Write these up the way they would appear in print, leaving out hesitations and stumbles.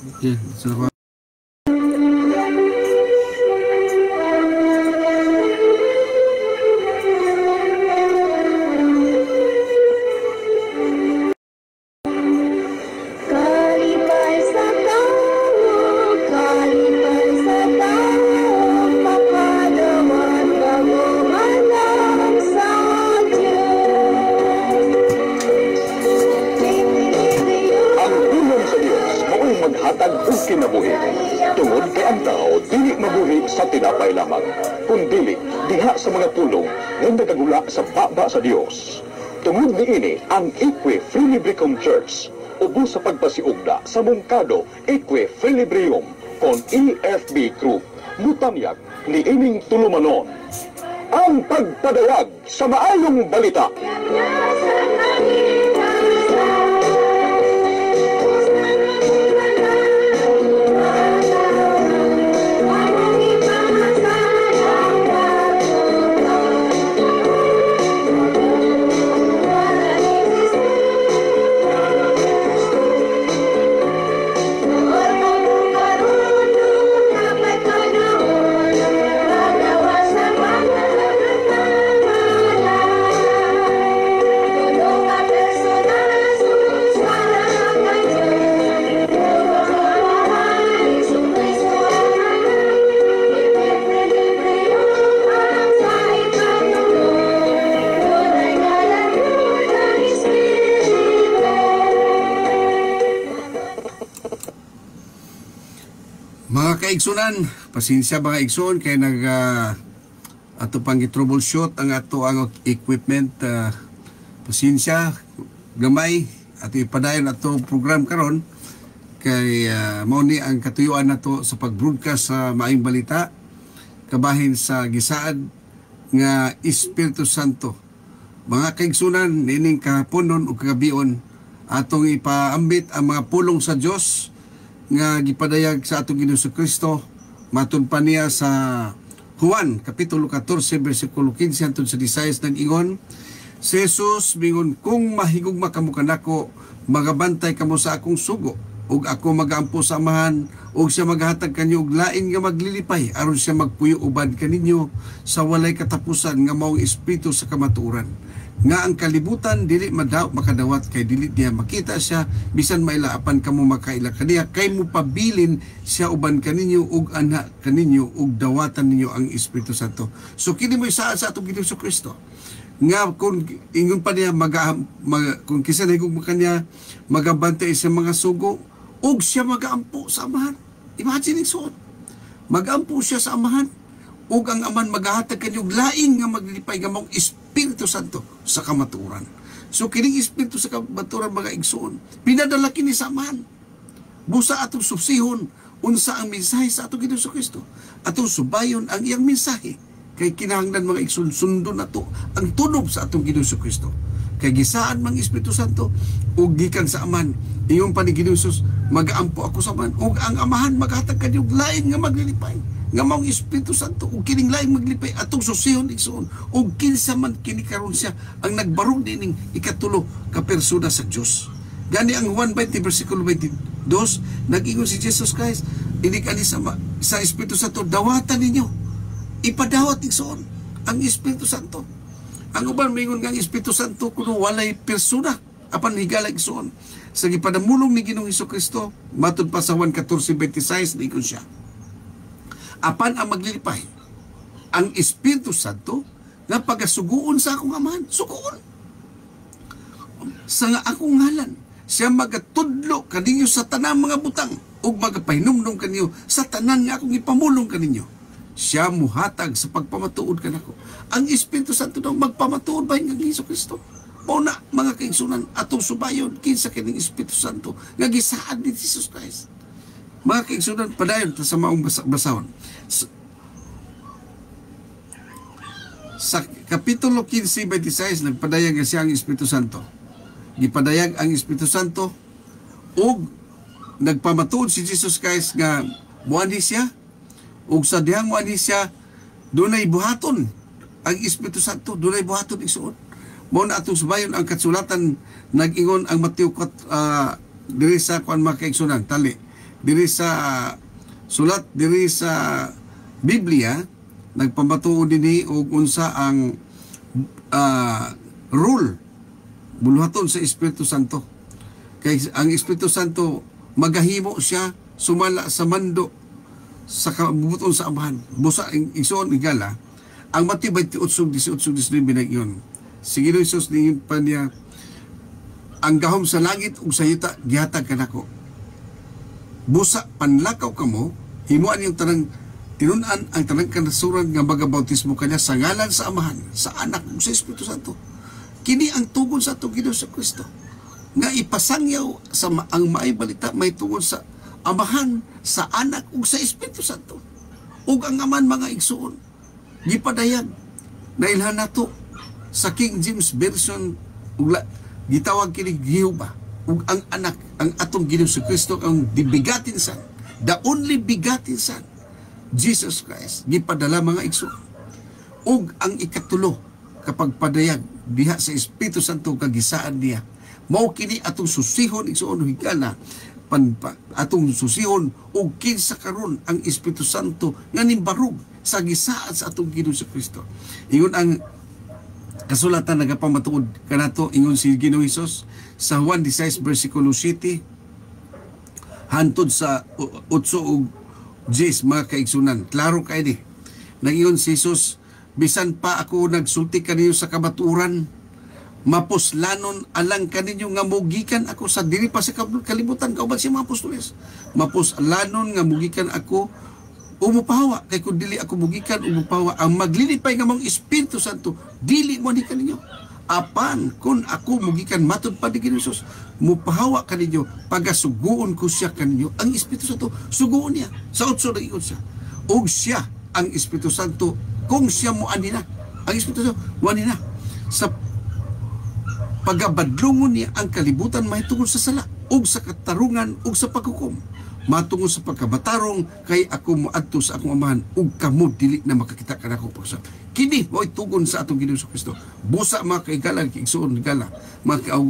Okay, so kinabuhi. Tungod kay ang tao dili mabuhi sa tinapay lamang, kundi diha sa mga pulong nga nagagula sa baba sa Dios. Tungod niini ang Equi Frilibricum Church ubo sa pagpasiugda sa Mungkado Equi Frilibrium kon EFB Group mutanyag ni ining tulumanon ang pagpadayag sa maayong balita. Mga kaigsunan, pasensya mga igsoon kay ato pang i-troubleshoot ang ato ang equipment. Pasensya gamay ato ipadayon ato program karon kay mao ni ang katuyuan nato sa pag-broadcast sa maayong balita kabahin sa gisaad nga Espiritu Santo. Mga kaigsunan, nining kahaponon o kagabion atong ipaambit ang mga pulong sa Dios nga gipadayag sa atong Ginoong Kristo matud pa niya sa Juan kapitulo 14 bersikulo 15 hangtod sa 16 nag-ingon si Jesus mingon, kung mahigugma kamo kanako magabantay kamo sa akong sugo ug ako magaampo sa amahan ug siya maghatag kanyo og lain nga maglilipay aron siya magpuyo uban kaninyo sa walay katapusan nga maong espiritu sa kamatuoran nga ang kalibutan dili makadawat kay dili niya makita siya bisan mailaapan kamo makaila kaniya kay mo pabilin siya uban kaninyo ug anak kaninyo ug dawatan ninyo ang Espiritu Santo. So kini mo sa atong Ginoong Kristo nga kung ingon pa niya kung kisa nahigog kanya magabantay sa mga sugo ug siya magaampo sa amahan. Imagine isuot, magaampo siya sa amahan ug ang aman maghahatag kanyo lain nga maglipay nga mong Espiritu Santo sa kamatuoran. So kining Espiritu sa kamatuoran mga igsoon, pinadala kini sa amahan. Busa atong subsihon unsa ang mensahe sa atong Ginoong Kristo. Atong subayon ang iyang mensahe kay kinahanglan mga igsoon sundon nato ang tunog sa atong Ginoong Kristo. Kay gisaan mang Espiritu Santo ug gikan sa amahan. Ingon pa ni Ginoong Hesus, magaampo ako sa amahan ug ang amahan maghatag kanyo lain nga maglilipay nga maong Espiritu Santo ug kining laing maglipay atong susihon igsoon ug kinsa man kini karon siya ang nagbarog dining ikatulo ka persona sa Dios. Gani ang Juan 20 bersikulo 22 nag-ingon si Jesus Christ, inig ani sa Espiritu Santo dawatan ninyo. Ipadawat igsoon ang Espiritu Santo. Ang uban mingon nga ang Espiritu Santo kuno walay persona apan higala igsoon. Sa gipadamulong ni Ginoong Hesukristo matud pa sa Juan 14:26 niingon siya. Apan ang maglilipay ang Espiritu Santo nga pagasuguon sa akong amahan, suguon sa nga akong ngalan siya magatudlo kaninyo sa tanang mga butang ug magapahinumdom kaninyo sa tanan nga akong ipamulong kaninyo. Siya muhatag sa pagpamatuod kanako. Ang Espiritu Santo daw magpamatuod ba ng Hesukristo? Mao na mga kaigsunan atong subayon kinsa kining Espiritu Santo nga gisaad ni Jesus Christ. Mga kaigsunan, padayon sa maong basahon. Sa Kapitulo 15:26, nagpadayag siya ang Espiritu Santo. Gipadayag ang Espiritu Santo ug nagpamatuod si Jesus Christ nga muani siya ug sa dihang muani siya dunay buhaton ang Espiritu Santo, dunay buhaton igsuon. Mao na atong subayon ang katsulatan nag-ingon ang Mateo diri sa kuan mga kaigsunan tali diri sa sulat diri sa Biblia nagpamatuod dinhi og unsa ang rule buluhaton sa Espiritu Santo. Kay ang Espiritu Santo magahimo siya sumala sa mando sa kabubuton sa amahan. Busa igsoon igala ang Mateo 28:18-19 binagyon. Sige no Hesus ni pa niya ang gahom sa langit ug sa yuta gihatag kanako. Busa panlakaw kamo himuan yung tanang tinun-an ang tanang kanasuran nga magabautismo kanya sa ngalan sa amahan, sa anak ug sa Espiritu Santo. Kini ang tugon sa atong Ginoo sa Kristo nga ipasangyaw sa ang maay balita may tungod sa amahan, sa anak ug sa Espiritu Santo. Ug ang aman mga igsuon gipadayag na ilhan nato sa King James Version ug gitawag kini Gihoba ug ang anak ang atong Ginoo sa Kristo ang bigatin Son, the only begotten Son, Jesus Christ gipadala mga igsuon. Ug ang ikatulo kapag padayag diha sa Espiritu Santo kagisaan niya mao kini atong susihon igsuon higala atong susihon ug kinsa karon ang Espiritu Santo nga nimbarog sa gisaan sa atong Ginoo sa Kristo. Ingon ang kasulatan nagapamatuod kanato ingon si Ginoo Hesus sa Juan 16 versikulo 7 hantod sa 8 ug 10 mga kaigsunan. Klaro kay di. Nagingon si Hesus, bisan pa ako nagsulti kaninyo sa kamatuoran, mapuslanon alang kaninyo nga mugikan ako sa diri pa sa kalibutan kauban si mga apostoles. Mapuslanon nga mugikan ako umupahawa kay kun dili ako mugikan umupahawa ang maglilipay nga mong Espiritu Santo dili mo ni kaninyo. Apan kun ako mugikan matud pa di Hesus mupahawa kaninyo pagasuguon ko siya kaninyo. Ang Espiritu Santo suguon niya sa utso na iyon siya. Og siya ang Espiritu Santo kung siya mo anina ang Espiritu Santo mo anina sa pagabadlungon niya ang kalibutan mahitungod sa sala ug sa katarungan ug sa paghukom matungod sa pagkabatarong kay ako moadto sa akong amahan ug kamo dili na makakita kanako pagsa. Kini mo'y tugon sa atong Ginoo Kristo. Busa mga kaigala igsuon gala mga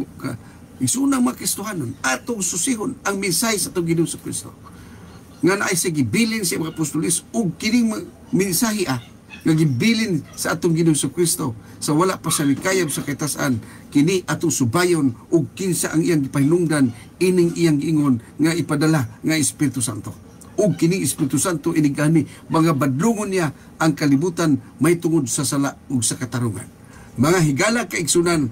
igsuon mga Kristohanon atong susihon ang mensahe sa atong Ginoo Kristo. Nga naay sa gibilin sa mga apostoles ug kining mensahe nga gibilin sa atong Ginoo Kristo sa wala pa sa likayab sa katasan kini atong subayon ug kinsa ang iyang gipahinungdan ining iyang giingon nga ipadala nga Espiritu Santo. Ug kining Espiritu Santo inigani mga badlungon niya ang kalibutan may tungod sa sala ug sa katarungan. Mga higala kaigsunan,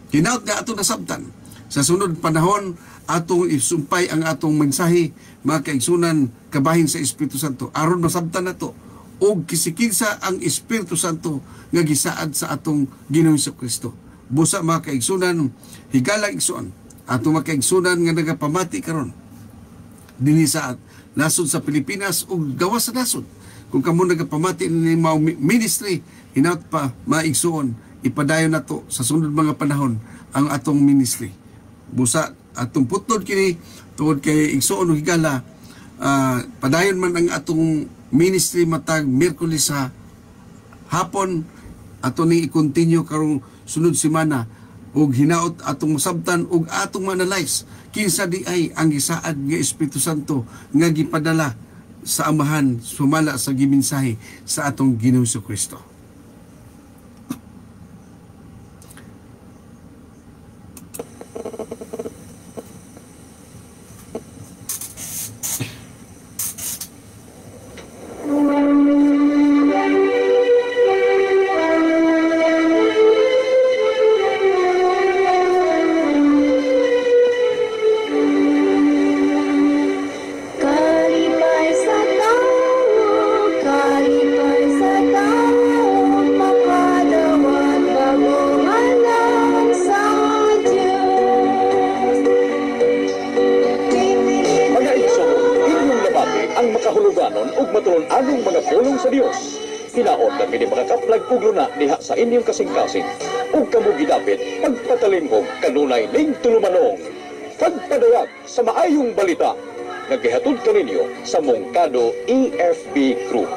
hinaut nga atong nasabtan sa sunod panahon atong isumpay ang atong mensahe mga kaigsunan kabahin sa Espiritu Santo aron masabtan nato og kisikinsa ang Espiritu Santo nga gisaad sa atong Ginoo Kristo. Busa mga kaigsunan, higala igsuon atong mga kaigsunan nga nagapamati karon dinhi sa nasod sa Pilipinas ug gawas sa nasod. Kung kamo nagapamati ni mao ministry, hinaut pa maigsuon ipadayon nato sa sunod mga panahon ang atong ministry. Busa atong putod kini tungod kay igsuon ug higala padayon man ang atong ministry matag Miyerkules sa hapon ato ni i-continue karong sunod semana ug hinaot atong masabtan ug atong manalize kinsa di ay ang gisaad nga Espiritu Santo nga gipadala sa amahan sumala sa gimensahe sa atong Ginoo Kristo. Diha sa inyong kasing-kasing ug kamo gidapit pagpatalimog kanunay ning tulumanong pagpadayag sa maayong balita naggihatod kaninyo sa Mongkado EFB Group.